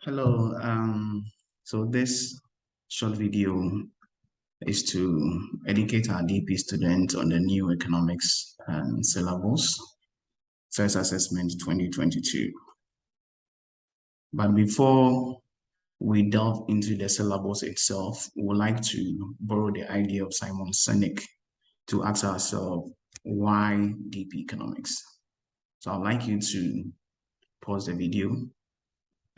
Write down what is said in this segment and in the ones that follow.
Hello. So this short video is to educate our DP students on the new economics syllabus, first assessment 2022. But before we delve into the syllabus itself, we would like to borrow the idea of Simon Sinek to ask ourselves, why DP economics? So I'd like you to pause the video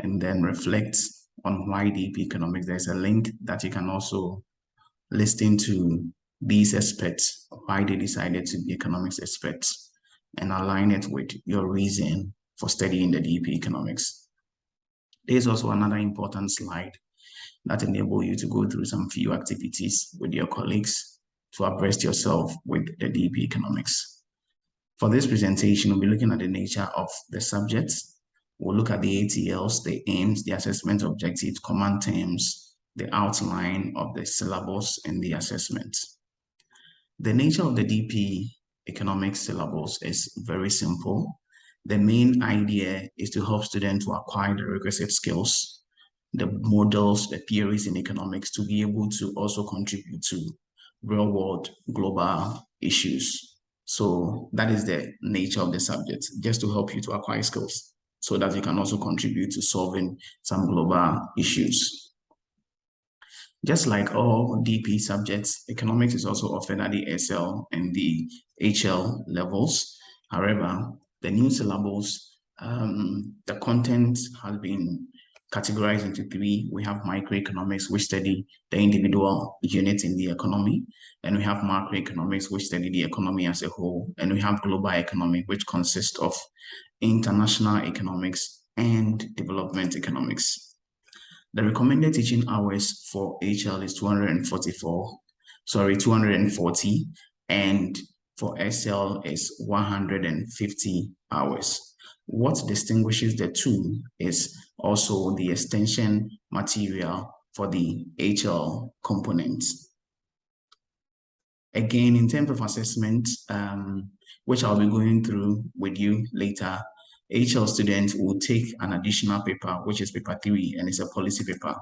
and then reflect on why DP economics. There's a link that you can also listen to these experts, why they decided to be economics experts, and align it with your reason for studying the DP economics. There's also another important slide that enable you to go through some few activities with your colleagues to abreast yourself with the DP economics. For this presentation, we'll be looking at the nature of the subjects. We'll look at the ATLs, the aims, the assessment objectives, command terms, the outline of the syllabus, and the assessment. The nature of the DP economics syllabus is very simple. The main idea is to help students to acquire the requisite skills, the models, the theories in economics to be able to also contribute to real-world global issues. So that is the nature of the subject, just to help you to acquire skills so that you can also contribute to solving some global issues. Just like all DP subjects, economics is also offered at the SL and the HL levels. However, the new syllabus, the content has been categorized into three. We have microeconomics, which study the individual units in the economy. And we have macroeconomics, which study the economy as a whole. And we have global economic, which consists of international economics and development economics. The recommended teaching hours for HL is 240, and for SL is 150 hours. What distinguishes the two is also the extension material for the HL components. Again, in terms of assessment, which I'll be going through with you later, HL students will take an additional paper, which is paper 3, and it's a policy paper.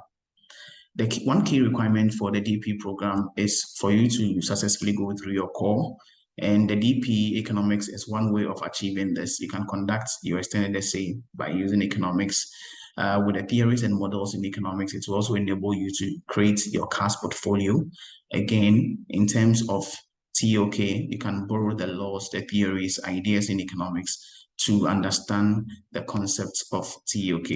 One key requirement for the DP program is for you to successfully go through your core, and the DP economics is one way of achieving this. You can conduct your extended essay by using economics. With the theories and models in economics, it will also enable you to create your CAS portfolio. Again, in terms of TOK, you can borrow the laws, the theories, ideas in economics to understand the concepts of TOK.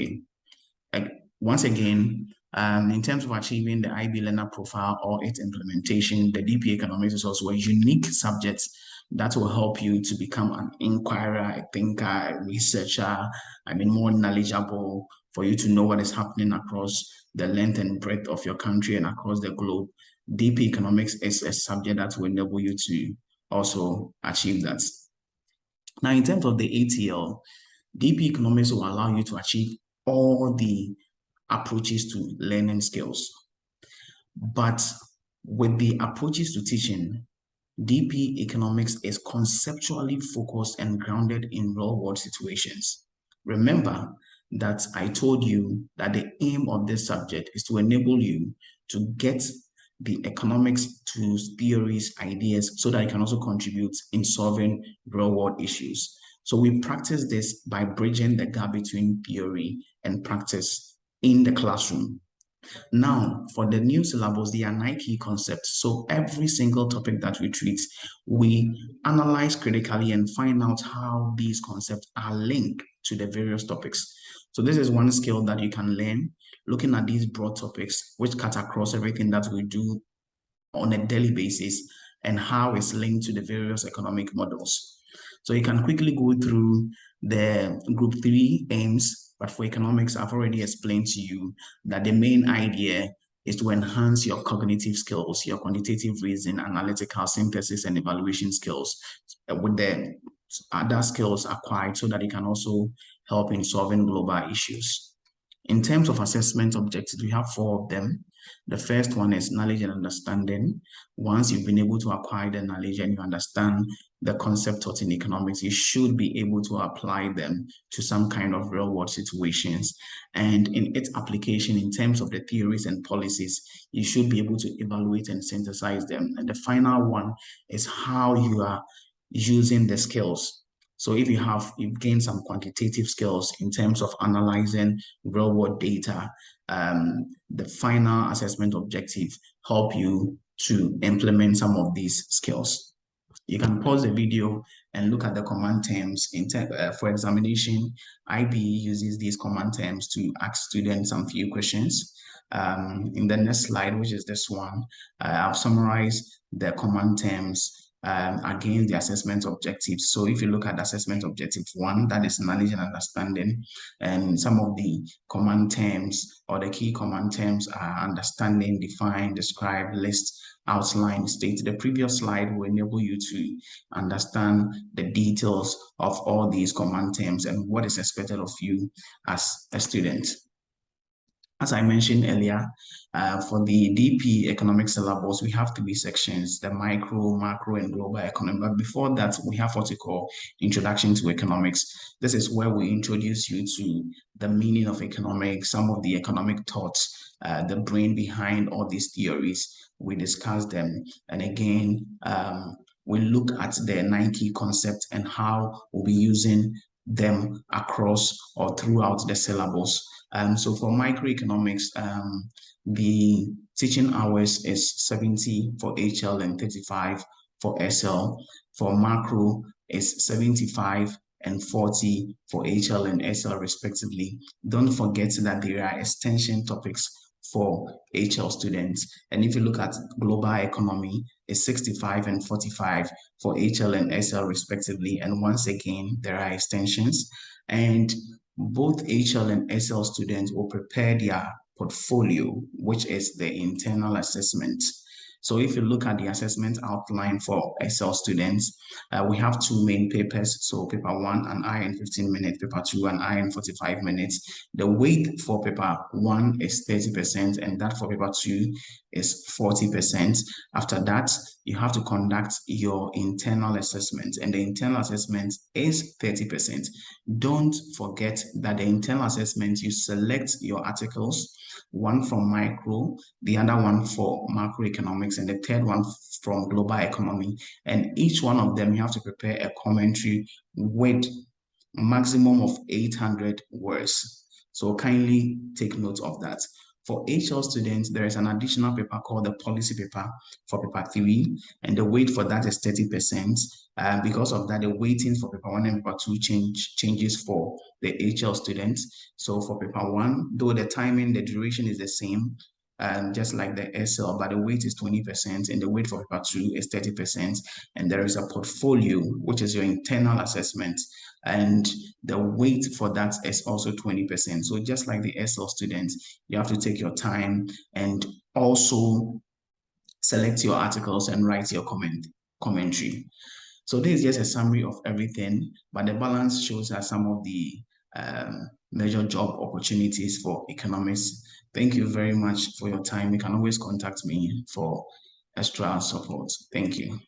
Once again, in terms of achieving the IB learner profile or its implementation, the DP economics is also a unique subject that will help you to become an inquirer, a thinker, a researcher, more knowledgeable, for you to know what is happening across the length and breadth of your country and across the globe. DP economics is a subject that will enable you to also achieve that. Now, in terms of the ATL, DP economics will allow you to achieve all the approaches to learning skills. But with the approaches to teaching, DP economics is conceptually focused and grounded in real-world situations. Remember that I told you that the aim of this subject is to enable you to get the economics tools, theories, ideas, so that you can also contribute in solving real-world issues. So we practice this by bridging the gap between theory and practice in the classroom. Now, for the new syllabus, there are 9 key concepts. So every single topic that we treat, we analyze critically and find out how these concepts are linked to the various topics. So this is one skill that you can learn, looking at these broad topics, which cut across everything that we do on a daily basis and how it's linked to the various economic models. So you can quickly go through the group 3 aims. But for economics, I've already explained to you that the main idea is to enhance your cognitive skills, your quantitative reasoning, analytical synthesis, and evaluation skills with the other skills acquired so that it can also help in solving global issues. In terms of assessment objectives, we have 4 of them. The first one is knowledge and understanding. Once you've been able to acquire the knowledge and you understand the concept taught in economics, you should be able to apply them to some kind of real world situations. And in its application, in terms of the theories and policies, you should be able to evaluate and synthesize them. And the final one is how you are using the skills. So if you've gained some quantitative skills in terms of analyzing real world data, the final assessment objective help you to implement some of these skills. You can pause the video and look at the command terms for examination. IB uses these command terms to ask students some few questions. In the next slide, which is this one, I've summarized the command terms against the assessment objectives. So if you look at assessment objective 1, that is knowledge and understanding, and some of the command terms or the key command terms are understanding, define, describe, list, outline, state. The previous slide will enable you to understand the details of all these command terms and what is expected of you as a student. As I mentioned earlier, for the DP economic syllabus, we have 3 sections, the micro, macro, and global economy. But before that, we have what we call Introduction to Economics. This is where we introduce you to the meaning of economics, some of the economic thoughts, the brain behind all these theories. We discuss them. And again, we look at the 9 key concepts and how we'll be using them across or throughout the syllabus. So for microeconomics, the teaching hours is 70 for HL and 35 for SL. For macro, is 75 and 40 for HL and SL respectively. Don't forget that there are extension topics for HL students. And if you look at global economy, it's 65 and 45 for HL and SL respectively. And once again, there are extensions. And both HL and SL students will prepare their portfolio, which is the internal assessment. So if you look at the assessment outline for SL students, we have 2 main papers. So paper 1, an hour and 15 minutes, paper 2, an hour and 45 minutes. The weight for paper 1 is 30%, and that for paper 2 is 40%. After that, you have to conduct your internal assessment, and the internal assessment is 30%. Don't forget that the internal assessment, you select your articles, one from micro, the other one for macroeconomics, and the third one from global economy. And each one of them, you have to prepare a commentary with maximum of 800 words. So kindly take note of that. For HL students, there is an additional paper called the policy paper for paper 3, and the weight for that is 30%. Because of that, the weighting for paper 1 and paper 2 changes for the HL students. So for paper 1, though the timing, the duration is the same, just like the SL, but the weight is 20%, and the weight for paper 2 is 30%. And there is a portfolio, which is your internal assessment, and the weight for that is also 20%. So just like the SL students, you have to take your time and also select your articles and write your commentary. So this is just a summary of everything, but the balance shows us some of the major job opportunities for economists. Thank you very much for your time. You can always contact me for extra support. Thank you.